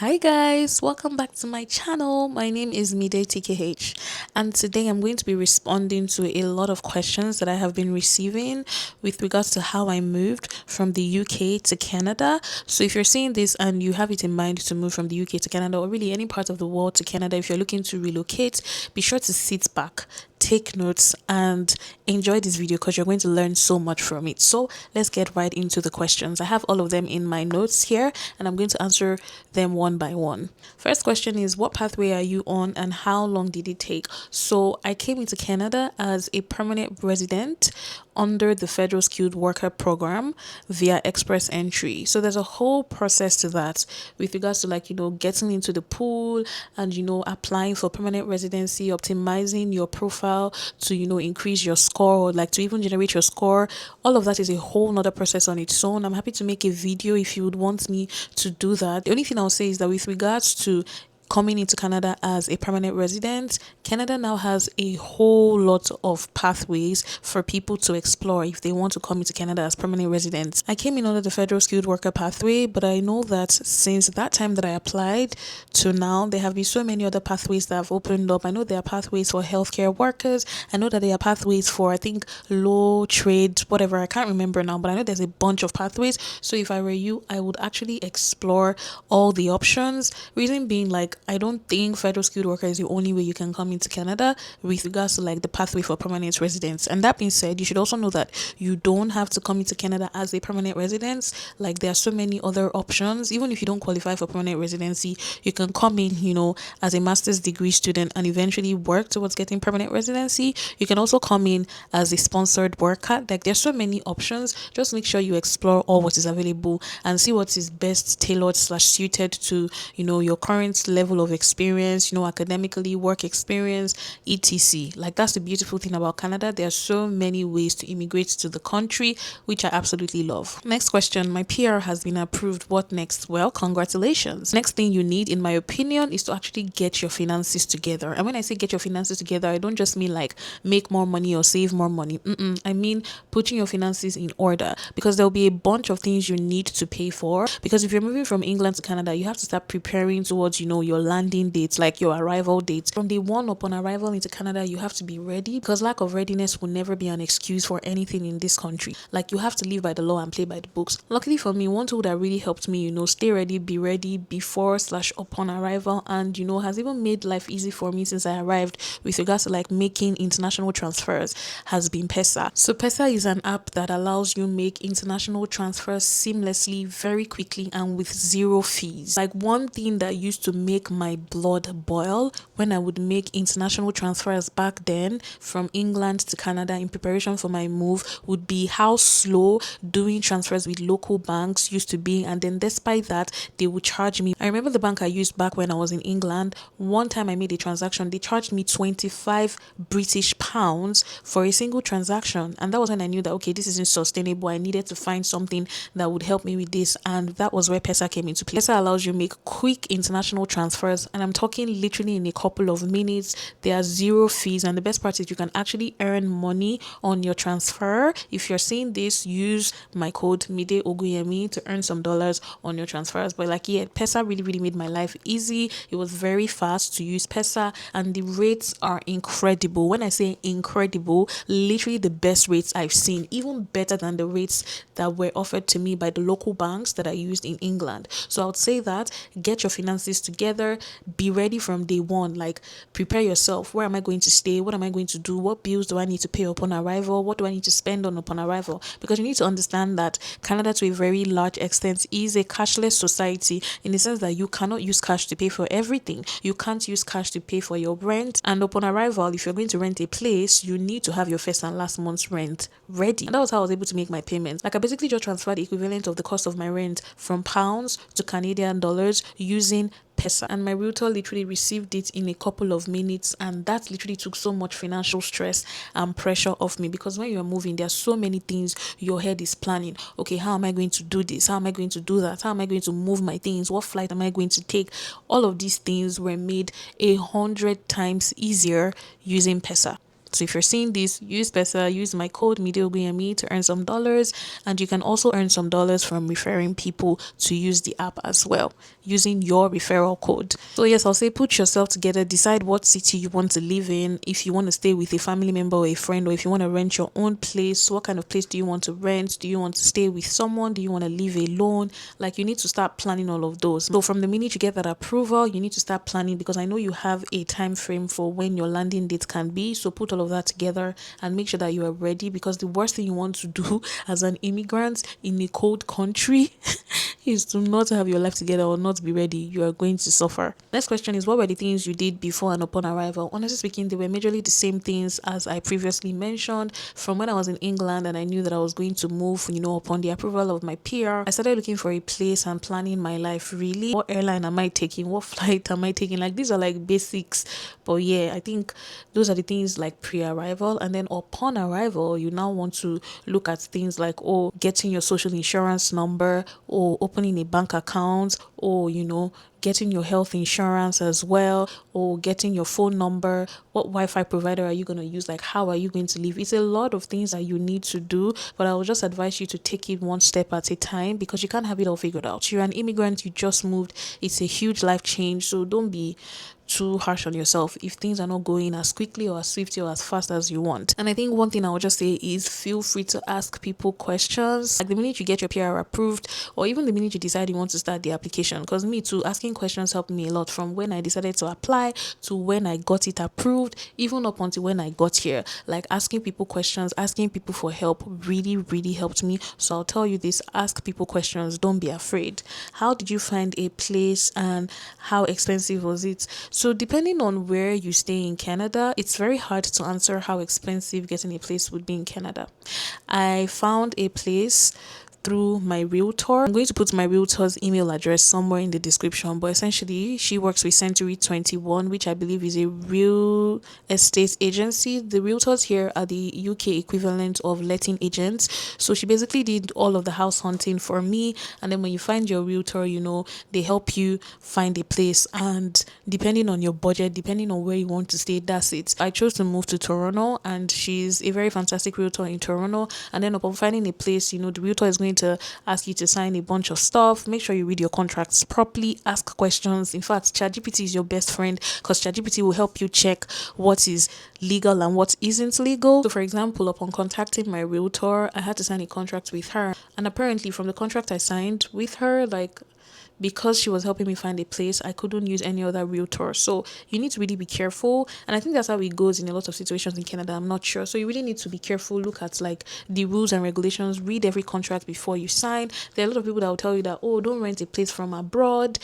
Hi guys, welcome back to my channel. My name is mideogunyemi, and today I'm going to be responding to a lot of questions that I have been receiving with regards to how I moved from the UK to Canada. So if you're seeing this and you have it in mind to move from the UK to Canada, or really any part of the world to Canada, if you're looking to relocate, be sure to sit back, take notes, and enjoy this video because you're going to learn so much from it. So let's get right into the questions. I have all of them in my notes here and I'm going to answer them one by one. First question is, what pathway are you on and how long did it take? So I came into Canada as a permanent resident under the federal skilled worker program via express entry. So there's a whole process to that with regards to getting into the pool and applying for permanent residency, optimizing your profile to increase your score, or to even generate your score. All of that is a whole nother process on its own. I'm happy to make a video if you would want me to do that. The only thing I'll say is that with regards to coming into Canada as a permanent resident, Canada now has a whole lot of pathways for people to explore if they want to come into Canada as permanent residents. I came in under the federal skilled worker pathway, but I know that since that time that I applied to now, there have been so many other pathways that have opened up. I know there are pathways for healthcare workers. I know that there are pathways for, I think, law, trade, whatever. I can't remember now, but I know there's a bunch of pathways. So if I were you, I would actually explore all the options. Reason being, I don't think federal skilled worker is the only way you can come into Canada with regards to the pathway for permanent residents. And that being said, you should also know that you don't have to come into Canada as a permanent resident. There are so many other options. Even if you don't qualify for permanent residency, you can come in, as a master's degree student and eventually work towards getting permanent residency. You can also come in as a sponsored worker. There's so many options. Just make sure you explore all what is available and see what is best tailored / suited to your current level of experience, academically, work experience, etc. That's the beautiful thing about Canada. There are so many ways to immigrate to the country, which I absolutely love. Next question, my PR has been approved. What next? Well, congratulations. Next thing you need, in my opinion, is to actually get your finances together. And when I say get your finances together, I don't just mean make more money or save more money. I mean putting your finances in order, because there'll be a bunch of things you need to pay for. Because if you're moving from England to Canada, you have to start preparing towards your landing dates, your arrival dates. From day one, upon arrival into Canada, you have to be ready, because lack of readiness will never be an excuse for anything in this country. You have to live by the law and play by the books. Luckily for me, one tool that really helped me, stay ready, be ready before / upon arrival, and has even made life easy for me since I arrived with regards to making international transfers, has been Pesa. So Pesa is an app that allows you make international transfers seamlessly, very quickly, and with zero fees. One thing that used to make my blood boil when I would make international transfers back then from England to Canada in preparation for my move would be how slow doing transfers with local banks used to be. And then despite that, they would charge me. I remember the bank I used back when I was in England. One time I made a transaction, they charged me 25 British pounds for a single transaction. And that was when I knew that, okay, this isn't sustainable. I needed to find something that would help me with this. And that was where Pesa came into play. Pesa allows you to make quick international transfers, and I'm talking literally in a couple of minutes. There are zero fees, and the best part is you can actually earn money on your transfer. If you're seeing this, use my code mideogunyemi to earn some dollars on your transfers. But Pesa really made my life easy. It was very fast to use Pesa, and the rates are incredible. When I say incredible, literally the best rates I've seen, even better than the rates that were offered to me by the local banks that I used in England. So I would say that get your finances together, be ready from day one. Prepare yourself. Where am I going to stay? What am I going to do? What bills do I need to pay upon arrival? What do I need to spend on upon arrival? Because you need to understand that Canada, to a very large extent, is a cashless society, in the sense that you cannot use cash to pay for everything. You can't use cash to pay for your rent, and upon arrival, if you're going to rent a place, you need to have your first and last month's rent ready. And that was how I was able to make my payments. I basically just transferred the equivalent of the cost of my rent from pounds to Canadian dollars using Pesa, and my realtor literally received it in a couple of minutes, and that literally took so much financial stress and pressure off me. Because when you're moving, there are so many things your head is planning. Okay, how am I going to do this? How am I going to do that? How am I going to move my things? What flight am I going to take? All of these things were made 100 times easier using Pesa. So if you're seeing this, use Pesa, use my code mideogunyemi to earn some dollars, and you can also earn some dollars from referring people to use the app as well, using your referral code. So yes, I'll say put yourself together, decide what city you want to live in, if you want to stay with a family member or a friend, or if you want to rent your own place. What kind of place do you want to rent? Do you want to stay with someone? Do you want to live alone? Like, you need to start planning all of those. So from the minute you get that approval, you need to start planning, because I know you have a time frame for when your landing date can be. So put all of that together and make sure that you are ready, because the worst thing you want to do as an immigrant in a cold country is to not have your life together or not be ready. You are going to suffer. Next question is, what were the things you did before and upon arrival? Honestly speaking, they were majorly the same things as I previously mentioned. From when I was in England and I knew that I was going to move, upon the approval of my PR, I started looking for a place and planning my life really. What airline am I taking? What flight am I taking? Like, these are like basics. But yeah, I think those are the things like pre-arrival. And then upon arrival, you now want to look at things like, getting your social insurance number, or opening a bank account, or getting your health insurance as well, or getting your phone number. What Wi-Fi provider are you going to use? Like, how are you going to live? It's a lot of things that you need to do, but I will just advise you to take it one step at a time, because you can't have it all figured out. You're an immigrant, you just moved. It's a huge life change, so don't be too harsh on yourself if things are not going as quickly or as swiftly or as fast as you want. And I think one thing I would just say is, feel free to ask people questions. Like, the minute you get your PR approved, or even the minute you decide you want to start the application, because me too, asking questions helped me a lot, from when I decided to apply to when I got it approved, even up until when I got here. Like, asking people questions, asking people for help really, really helped me. So I'll tell you this: ask people questions, don't be afraid. How did you find a place, and how expensive was it? So depending on where you stay in Canada, it's very hard to answer how expensive getting a place would be in Canada. I found a place through my realtor. I'm going to put my realtor's email address somewhere in the description, but essentially she works with Century 21, which I believe is a real estate agency. The realtors here are the UK equivalent of letting agents. So she basically did all of the house hunting for me, and then when you find your realtor, they help you find a place, and depending on your budget, depending on where you want to stay, that's it. I chose to move to Toronto, and she's a very fantastic realtor in Toronto. And then upon finding a place, the realtor is going to ask you to sign a bunch of stuff. Make sure you read your contracts properly, ask questions. In fact, ChatGPT is your best friend, because ChatGPT will help you check what is legal and what isn't legal. So for example, upon contacting my realtor, I had to sign a contract with her, and apparently from the contract I signed with her, like, because she was helping me find a place, I couldn't use any other realtor. So you need to really be careful. And I think that's how it goes in a lot of situations in Canada. I'm not sure. So you really need to be careful. Look at like the rules and regulations. Read every contract before you sign. There are a lot of people that will tell you that, don't rent a place from abroad.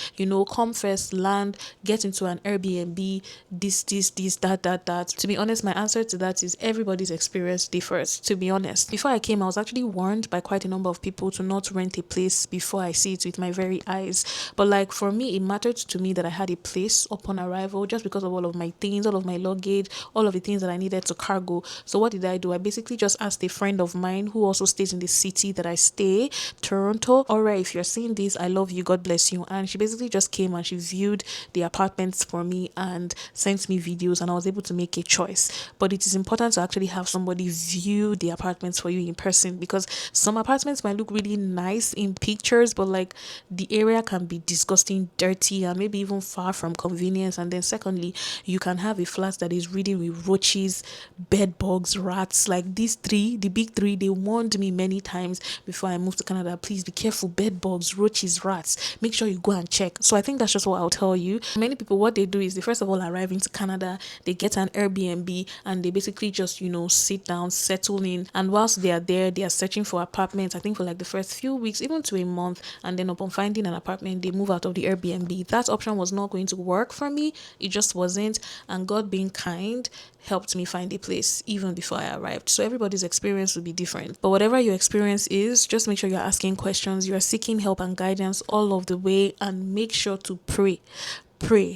Come first, land, get into an Airbnb, this, that. To be honest, my answer to that is everybody's experience differs, to be honest. Before I came, I was actually warned by quite a number of people to not rent a place before I see it with my very eyes. But like, for me, it mattered to me that I had a place upon arrival, just because of all of my things, all of my luggage, all of the things that I needed to cargo. So what did I do? I basically just asked a friend of mine who also stays in the city that I stay, Toronto. All right, if you're seeing this, I love you, God bless you. And she basically just came and she viewed the apartments for me and sent me videos, and I was able to make a choice. But it is important to actually have somebody view the apartments for you in person, because some apartments might look really nice in pictures, but like the area can be disgusting, dirty, and maybe even far from convenience. And then secondly, you can have a flat that is reading with roaches, bed bugs, rats. Like these three, the big three, they warned me many times before I moved to Canada: please be careful, bed bugs, roaches, rats, make sure you go and check. So I think that's just what I'll tell you. Many people, what they do is they first of all arrive into Canada, they get an Airbnb, and they basically just sit down, settle in, and whilst they are there, they are searching for apartments, I think for like the first few weeks, even to a month. And then upon finding an apartment, they move out of the Airbnb. That option was not going to work for me. It just wasn't. And God being kind helped me find a place even before I arrived. So everybody's experience will be different. But whatever your experience is, just make sure you're asking questions, you're seeking help and guidance all of the way, and make sure to pray.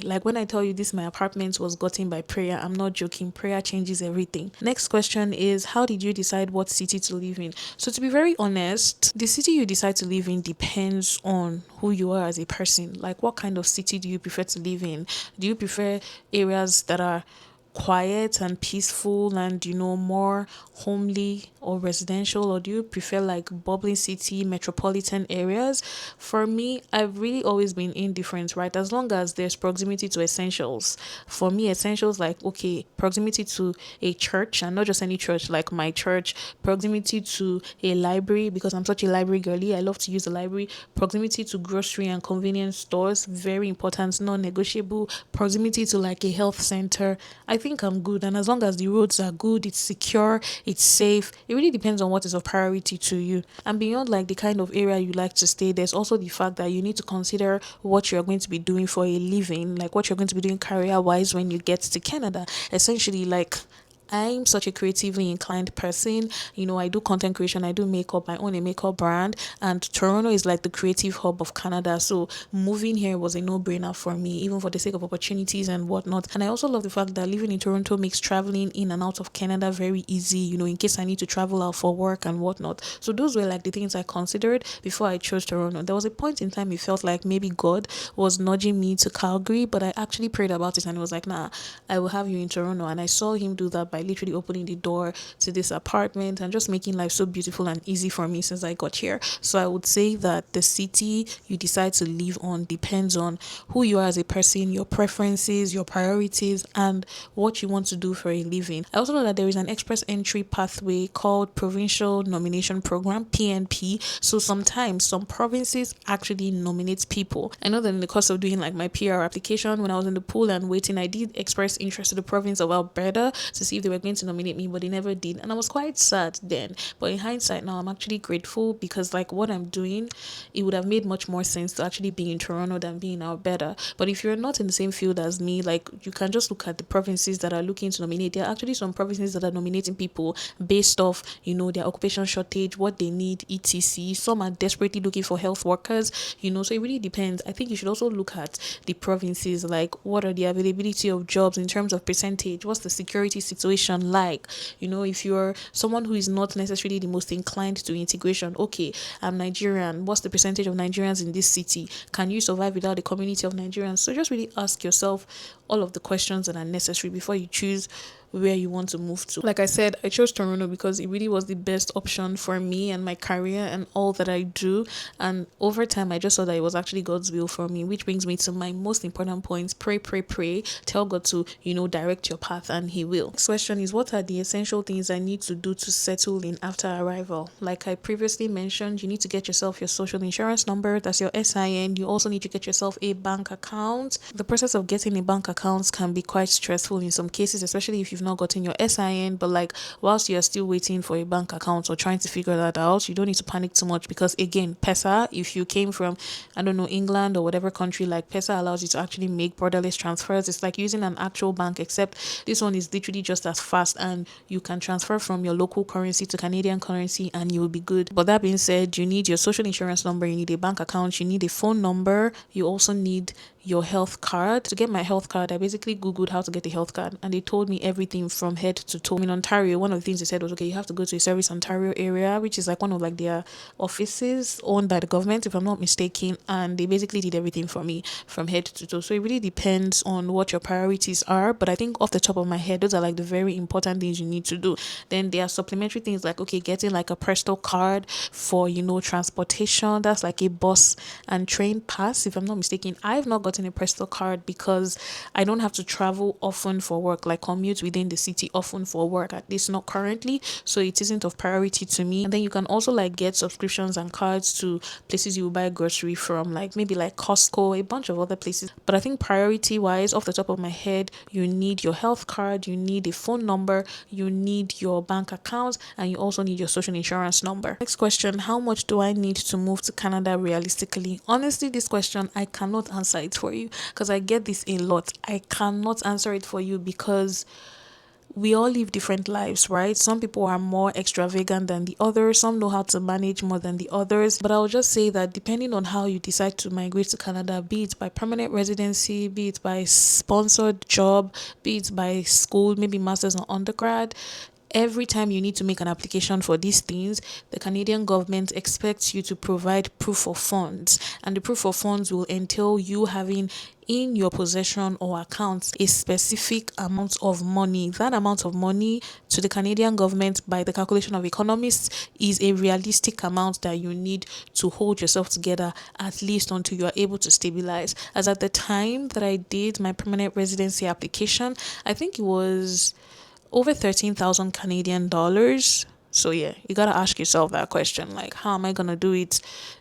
Like when I tell you this, my apartment was gotten by prayer, I'm not joking. Prayer changes everything. Next question is, how did you decide what city to live in? So to be very honest, the city you decide to live in depends on who you are as a person. Like, what kind of city do you prefer to live in? Do you prefer areas that are quiet and peaceful and more homely or residential, or do you prefer like bubbling city metropolitan areas? For me, I've really always been indifferent, right? As long as there's proximity to essentials. For me, essentials like, okay, proximity to a church, and not just any church, like my church, proximity to a library, because I'm such a library girly. I love to use the library. Proximity to grocery and convenience stores, very important, non-negotiable. Proximity to like a health center. I think I'm good, and as long as the roads are good, it's secure, it's safe. It really depends on what is of priority to you. And beyond like the kind of area you like to stay, there's also the fact that you need to consider what you're going to be doing for a living, like what you're going to be doing career wise when you get to Canada. Essentially, like, I'm such a creatively inclined person. I do content creation, I do makeup, I own a makeup brand, and Toronto is like the creative hub of Canada. So moving here was a no brainer for me, even for the sake of opportunities and whatnot. And I also love the fact that living in Toronto makes traveling in and out of Canada very easy, in case I need to travel out for work and whatnot. So those were like the things I considered before I chose Toronto. There was a point in time it felt like maybe God was nudging me to Calgary, but I actually prayed about it and it was like, nah, I will have you in Toronto. And I saw him do that by literally opening the door to this apartment and just making life so beautiful and easy for me since I got here. So I would say that the city you decide to live on depends on who you are as a person, your preferences, your priorities, and what you want to do for a living. I also know that there is an express entry pathway called Provincial Nomination Program, PNP. So sometimes some provinces actually nominate people. I know that in the course of doing like my PR application, when I was in the pool and waiting, I did express interest to the province of Alberta to see if they were going to nominate me, but they never did. And I was quite sad then. But in hindsight now, I'm actually grateful because like what I'm doing, it would have made much more sense to actually be in Toronto than being in Alberta. But if you're not in the same field as me, like you can just look at the provinces that are looking to nominate. There are actually some provinces that are nominating people based off, their occupation shortage, what they need, etc. Some are desperately looking for health workers, so it really depends. I think you should also look at the provinces, like what are the availability of jobs in terms of percentage, what's the security situation like. If you're someone who is not necessarily the most inclined to integration, okay, I'm Nigerian, what's the percentage of Nigerians in this city? Can you survive without a community of Nigerians? So just really ask yourself all of the questions that are necessary before you choose where you want to move to. Like I said, I chose Toronto because it really was the best option for me and my career and all that I do. And over time, I just saw that it was actually God's will for me, which brings me to my most important points. Pray, pray, pray. Tell God to, direct your path and He will. Next question is, what are the essential things I need to do to settle in after arrival? Like I previously mentioned, you need to get yourself your social insurance number. That's your SIN. You also need to get yourself a bank account. The process of getting a bank account can be quite stressful in some cases, especially if you've not gotten your SIN, but like whilst you're still waiting for a bank account or trying to figure that out, you don't need to panic too much because again, Pesa, if you came from, I don't know, England or whatever country, like Pesa allows you to actually make borderless transfers. It's like using an actual bank, except this one is literally just as fast and you can transfer from your local currency to Canadian currency and you'll be good. But that being said, you need your social insurance number, you need a bank account, you need a phone number, you also need your health card. To get my health card, I basically googled how to get a health card and they told me everything from head to toe. In Ontario, one of the things they said was, okay, you have to go to a Service Ontario area, which is like one of like their offices owned by the government, if I'm not mistaken, and they basically did everything for me from head to toe. So it really depends on what your priorities are, but I think off the top of my head, those are like the very important things you need to do. Then there are supplementary things like, okay, getting like a Presto card for, transportation. That's like a bus and train pass, if I'm not mistaken. I've not gotten a Presto card because I don't have to travel often for work, like commute within the city often for work, at least not currently, so it isn't of priority to me. And then you can also like get subscriptions and cards to places you buy grocery from, like maybe like Costco, a bunch of other places. But I think priority wise, off the top of my head, you need your health card, you need a phone number, you need your bank account, and you also need your social insurance number. Next question, how much do I need to move to Canada realistically? Honestly, this question I cannot answer it for you because I get this a lot. I cannot answer it for you because we all live different lives, right? Some people are more extravagant than the others. Some know how to manage more than the others. But I'll just say that depending on how you decide to migrate to Canada, be it by permanent residency, be it by sponsored job, be it by school, maybe master's or undergrad, every time you need to make an application for these things, the Canadian government expects you to provide proof of funds, and the proof of funds will entail you having in your possession or account a specific amount of money. That amount of money to the Canadian government, by the calculation of economists, is a realistic amount that you need to hold yourself together at least until you are able to stabilize. As at the time that I did my permanent residency application, I think it was over 13,000 Canadian dollars. So yeah, you gotta ask yourself that question, like, how am I gonna do it?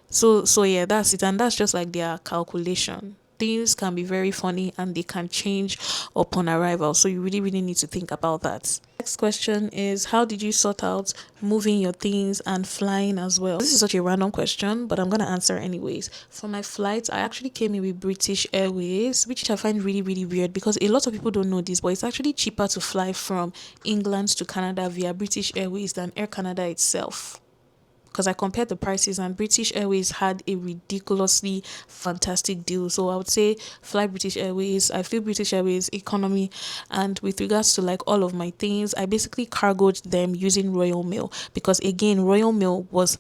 So yeah, that's it, and that's just like their calculation. Things can be very funny and they can change upon arrival, so you really need to think about that. Next question is, how did you sort out moving your things and flying as well? This is such a random question, but I'm gonna answer anyways. For my flights, I actually came in with British Airways, which I find really weird because a lot of people don't know this, but it's actually cheaper to fly from England to Canada via British Airways than Air Canada itself, because I compared the prices and British Airways had a ridiculously fantastic deal. So I would say fly British Airways. I flew British Airways economy, and with regards to like all of my things, I basically cargoed them using Royal Mail, because again, Royal Mail was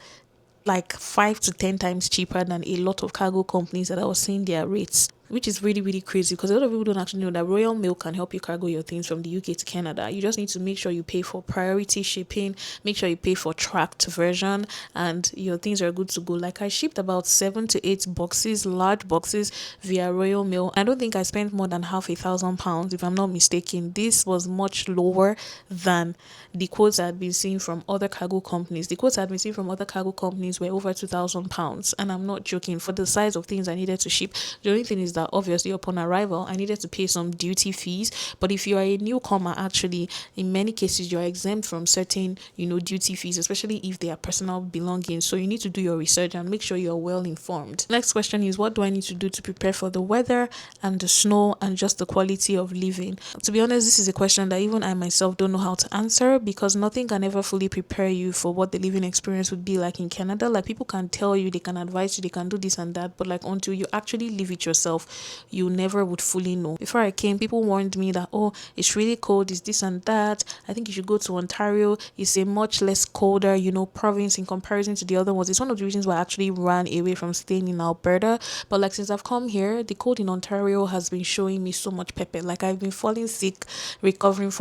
like 5 to 10 times cheaper than a lot of cargo companies that I was seeing their rates, which is really crazy, because a lot of people don't actually know that Royal Mail can help you cargo your things from the UK to Canada. You just need to make sure you pay for priority shipping, make sure you pay for tracked version, and your things are good to go. Like I shipped about 7 to 8 boxes, large boxes, via Royal Mail. I don't think I spent more than £1,000, if I'm not mistaken. This was much lower than the quotes I had been seeing from other cargo companies. The quotes I had been seeing from other cargo companies were over £2,000, and I'm not joking. For the size of things I needed to ship, the only thing is that obviously upon arrival I needed to pay some duty fees. But if you are a newcomer, actually in many cases you are exempt from certain duty fees, especially if they are personal belongings. So you need to do your research and make sure you are well informed. Next question is, what do I need to do to prepare for the weather and the snow and just the quality of living? To be honest, this is a question that even I myself don't know how to answer, because nothing can ever fully prepare you for what the living experience would be like in Canada. Like people can tell you, they can advise you, they can do this and that, but like until you actually live it yourself, you never would fully know. Before I came, people warned me that, oh, it's really cold, it's this and that. I think you should go to Ontario. It's a much less colder, province in comparison to the other ones. It's one of the reasons why I actually ran away from staying in Alberta. But like since I've come here, the cold in Ontario has been showing me so much pepper. Like I've been falling sick, recovering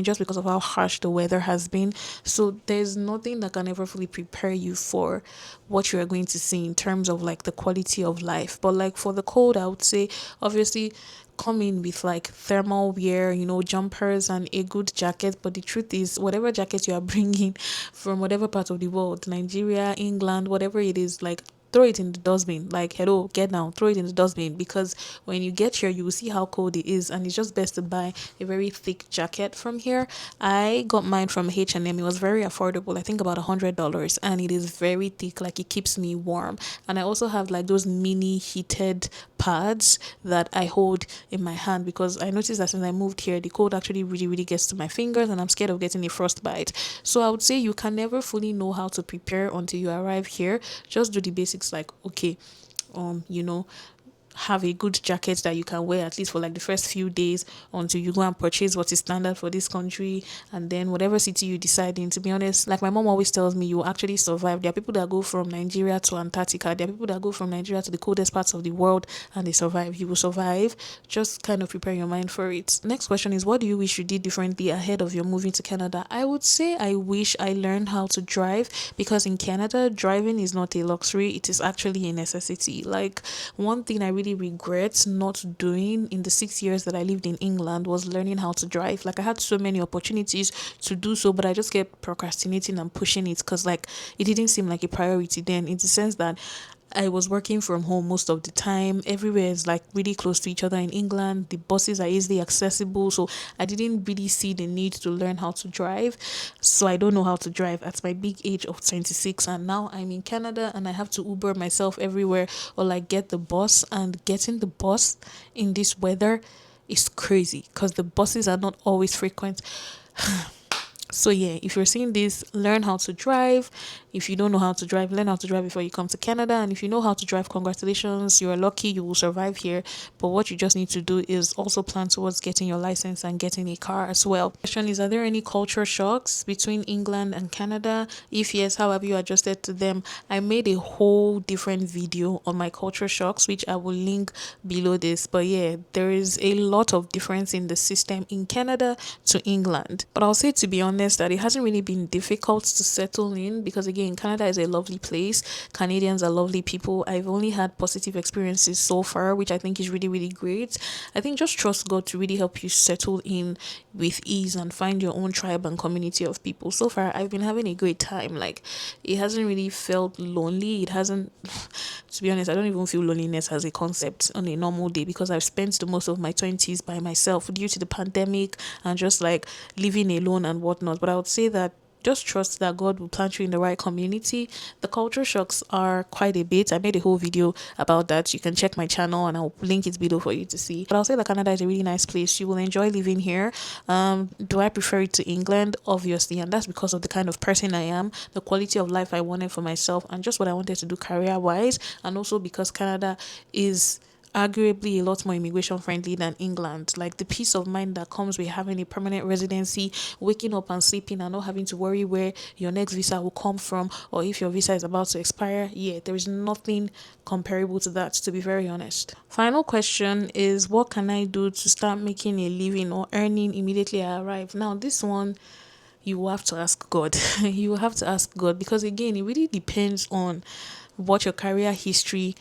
just because of how harsh the weather has been. So there's nothing that can ever fully prepare you for what you are going to see in terms of like the quality of life. But like for the cold, I would say obviously come in with like thermal wear, jumpers and a good jacket. But the truth is, whatever jacket you are bringing from whatever part of the world, Nigeria, England, whatever it is, like throw it in the dustbin. Like, hello, get down, throw it in the dustbin, because when you get here you will see how cold it is, and it's just best to buy a very thick jacket from here. I got mine from H&M. It was very affordable, I think about $100, and it is very thick, like it keeps me warm. And I also have like those mini heated pads that I hold in my hand, because I noticed that since I moved here, the cold actually really gets to my fingers, and I'm scared of getting a frostbite. So I would say you can never fully know how to prepare until you arrive here. Just do the basics, like okay, have a good jacket that you can wear at least for like the first few days until you go and purchase what is standard for this country, and then whatever city you decide in. To be honest, like my mom always tells me, you will actually survive. There are people that go from Nigeria to Antarctica, there are people that go from Nigeria to the coldest parts of the world, and they survive. You will survive. Just kind of prepare your mind for it. Next question is, what do you wish you did differently ahead of your moving to Canada? I would say I wish I learned how to drive, because in Canada driving is not a luxury, it is actually a necessity. Like one thing I really regret not doing in the 6 years that I lived in England was learning how to drive. Like I had so many opportunities to do so, but I just kept procrastinating and pushing it, because like it didn't seem like a priority then, in the sense that I was working from home most of the time. Everywhere is like really close to each other in England. The buses are easily accessible. So I didn't really see the need to learn how to drive. So I don't know how to drive at my big age of 26. And now I'm in Canada and I have to Uber myself everywhere, or like get the bus. And getting the bus in this weather is crazy, because the buses are not always frequent. So yeah, if you're seeing this, learn how to drive. If you don't know how to drive, learn how to drive before you come to Canada. And if you know how to drive, congratulations, you are lucky, you will survive here. But what you just need to do is also plan towards getting your license and getting a car as well. Question is, are there any culture shocks between England and Canada? If yes, how have you adjusted to them? I made a whole different video on my culture shocks, which I will link below this. But yeah, there is a lot of difference in the system in Canada to England. But I'll say, to be honest, that it hasn't really been difficult to settle in, because again, Canada is a lovely place. Canadians are lovely people. I've only had positive experiences so far, which I think is really, really great. I think just trust God to really help you settle in with ease and find your own tribe and community of people. So far, I've been having a great time. Like, it hasn't really felt lonely. It hasn't, to be honest, I don't even feel loneliness as a concept on a normal day, because I've spent the most of my 20s by myself due to the pandemic and just like living alone and whatnot. But I would say that just trust that God will plant you in the right community. The culture shocks are quite a bit. I made a whole video about that. You can check my channel and I'll link it below for you to see. But I'll say that Canada is a really nice place. You will enjoy living here. Do I prefer it to England? Obviously, and that's because of the kind of person I am, the quality of life I wanted for myself, and just what I wanted to do career wise, and also because Canada is arguably a lot more immigration friendly than England. Like, the peace of mind that comes with having a permanent residency, waking up and sleeping and not having to worry where your next visa will come from or if your visa is about to expire. Yeah, there is nothing comparable to that, to be very honest. Final question is, what can I do to start making a living or earning immediately I arrive? Now, this one you will have to ask God. You will have to ask God, because again, it really depends on what your career history,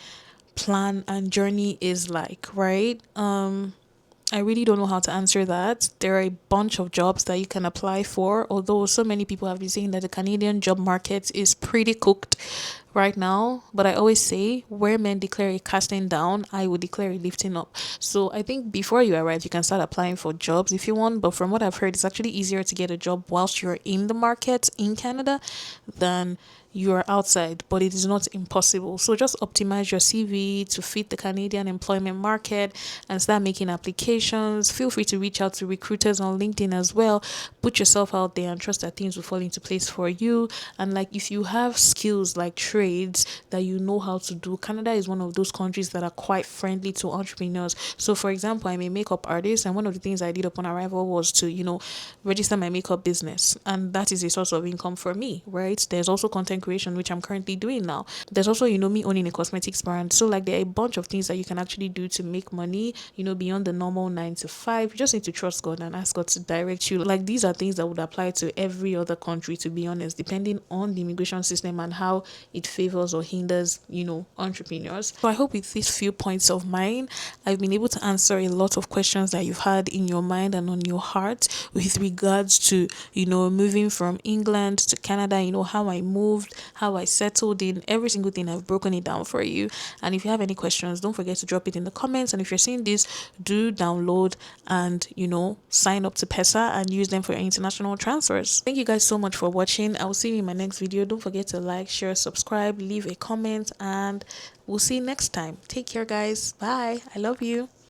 plan and journey is like, right? I really don't know how to answer that. There are a bunch of jobs that you can apply for, although so many people have been saying that the Canadian job market is pretty cooked right now. But I always say, where men declare a casting down, I would declare a lifting up. So I think before you arrive, you can start applying for jobs if you want. But from what I've heard, it's actually easier to get a job whilst you're in the market in Canada than you are outside, but it is not impossible. So just optimize your CV to fit the Canadian employment market and start making applications. Feel free to reach out to recruiters on LinkedIn as well. Put yourself out there and trust that things will fall into place for you. And like, if you have skills like trades that you know how to do, Canada is one of those countries that are quite friendly to entrepreneurs. So for example, I'm a makeup artist, and one of the things I did upon arrival was to, register my makeup business. And that is a source of income for me, right? There's also content creation, which I'm currently doing now. There's also, me owning a cosmetics brand. So like, there are a bunch of things that you can actually do to make money, beyond the normal 9 to 5. You just need to trust God and ask God to direct you. Like, these are things that would apply to every other country, to be honest, depending on the immigration system and how it favors or hinders, entrepreneurs. So I hope with these few points of mine, I've been able to answer a lot of questions that you've had in your mind and on your heart with regards to, moving from England to Canada, how I moved, how I settled in, every single thing. I've broken it down for you. And if you have any questions, don't forget to drop it in the comments. And if you're seeing this, do download and, sign up to Pesa and use them for your international transfers. Thank you guys so much for watching. I will see you in my next video. Don't forget to like, share, subscribe, leave a comment, and we'll see you next time. Take care, guys. Bye. I love you.